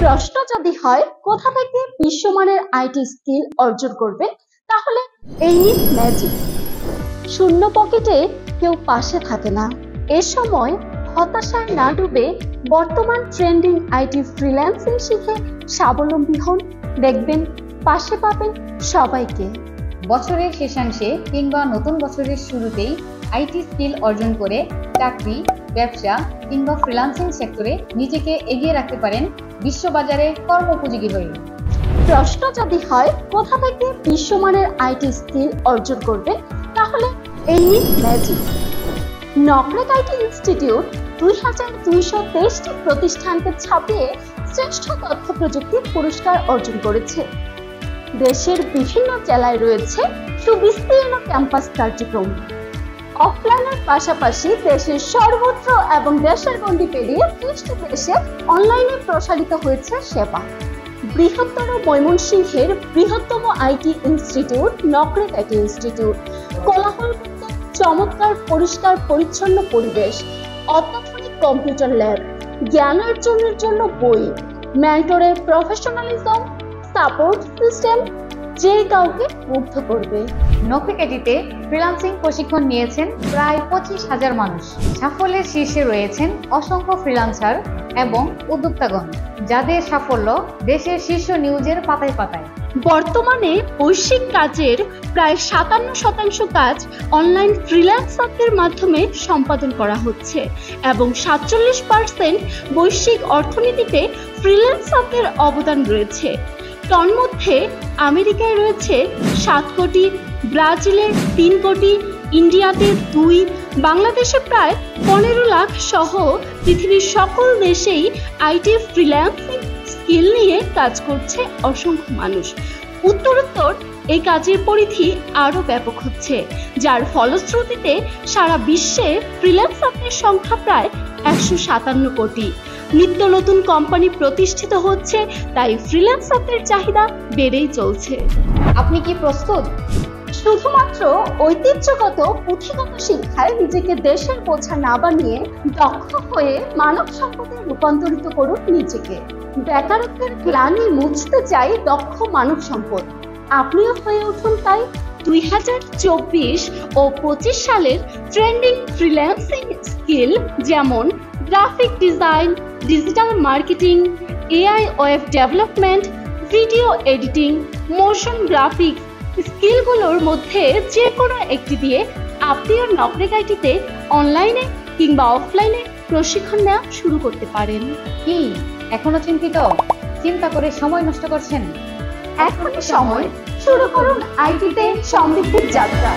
প্রশ্ন যদি হয় কোথা থেকে বিশ্বমানের আইটি স্কিল অর্জন করবে, তাহলে এই ম্যাজিক। শূন্য পকেটে কেউ পাশে থাকে না। এ সময় হতাশায় না ডুবে বর্তমান ট্রেন্ডিং আইটি ফ্রিল্যান্সিং শিখে স্বাবলম্বী হন, দেখবেন পাশে পাবেন সবাইকে। বছরের শেষাংশে কিংবা নতুন বছরের শুরুতেই আইটি স্কিল অর্জন করে চাকরি, ব্যবসা কিংবা ফ্রিল্যান্সিং সেক্টরে নিজেকে এগিয়ে রাখতে পারেন বিশ্ববাজারে কর্মোপযোগী হয়ে। প্রশ্ন যদি হয় কোথা থেকে বিশ্বমানের আইটি স্কিল অর্জন করবে, তাহলে এই ম্যাজিক। নকরেক আইটি ইনস্টিটিউট 2223টি প্রতিষ্ঠানকে ছাপিয়ে শ্রেষ্ঠ তথ্য প্রযুক্তি পুরস্কার অর্জন করেছে। দেশের বিভিন্ন জেলায় রয়েছে সুবিস্তীর্ণ ক্যাম্পাস কার্যক্রম। অফলাইনের পাশাপাশি দেশের সর্বত্র এবং দেশের গণ্ডি পেরিয়ে 30টি দেশে অনলাইনে প্রসারিত হয়েছে সেবা। বৃহত্তর ময়মনসিংহের বৃহত্তম IT institute Nokrek IT institute. কোলাহলমুক্ত চমৎকার পরিষ্কার পরিচ্ছন্ন পরিবেশ, অত্যাধুনিক কম্পিউটার ল্যাব, জ্ঞান অর্জনের জন্য বই, মেন্টরের প্রফেশনালিজম, সাপোর্ট সিস্টেম যে কাউকে মুগ্ধ করবে। নকরেক আইটিতে ফ্রিল্যান্সিং প্রশিক্ষণ নিয়েছেন প্রায় 25,000 মানুষ। সাফল্যের শীর্ষে রয়েছেন অসংখ্য ফ্রিল্যান্সার এবং উদ্যোক্তাগণ, যাদের সাফল্য দেশের শীর্ষ নিউজের পাতায় পাতায়। বর্তমানে বৈশ্বিক কাজের প্রায় 57% কাজ অনলাইন ফ্রিল্যান্সারদের মাধ্যমে সম্পাদন করা হচ্ছে এবং 47% বৈশ্বিক অর্থনীতিতে ফ্রিল্যান্সারদের অবদান রয়েছে। তন্মধ্যে আমেরিকায় রয়েছে 7 কোটি, ব্রাজিলে 3 কোটি, ইন্ডিয়াতে 2, বাংলাদেশে প্রায় 15 লাখ সহ পৃথিবীর সকল দেশেই আইটি ফ্রিল্যান্সিং স্কিল নিয়ে কাজ করছে অসংখ্য মানুষ। উত্তরোত্তর এই কাজের পরিধি আরও ব্যাপক হচ্ছে, যার ফলশ্রুতিতে সারা বিশ্বে ফ্রিল্যান্সারদের সংখ্যা প্রায় 157 কোটি। নিত্য নতুন কোম্পানি প্রতিষ্ঠিত হচ্ছে, তাই ফ্রিল্যান্সারদের চাহিদা বেড়েই চলছে। আপনি কি প্রস্তুত? শুধুমাত্র ঐতিহ্যগত পুঁথিগত শিক্ষায় নিজেকে দেশের বোঝা না বানিয়ে দক্ষ হয়ে মানব সম্পদে রূপান্তরিত করুন নিজেকে। বেকারত্বের গ্লানি মুছতে চাই দক্ষ মানব সম্পদ। আপনিও হয়ে উঠুন তাই 2024 ও 25 সালের ট্রেন্ডিং ফ্রিল্যান্সিং স্কিল, যেমন graphic design, digital marketing, AI web development, video editing, motion graphics স্কিলগুলোর মধ্যে যে কোনো একটি দিয়ে আপনিও নকরেক আইটিতে অনলাইনে কিংবা অফলাইনে প্রশিক্ষণ নেওয়া শুরু করতে পারেন। কি এখনো চিন্তিত? চিন্তা করে সময় নষ্ট করছেন? এখনই সময়, শুরু করুন আইটিতে সমৃদ্ধির যাত্রা।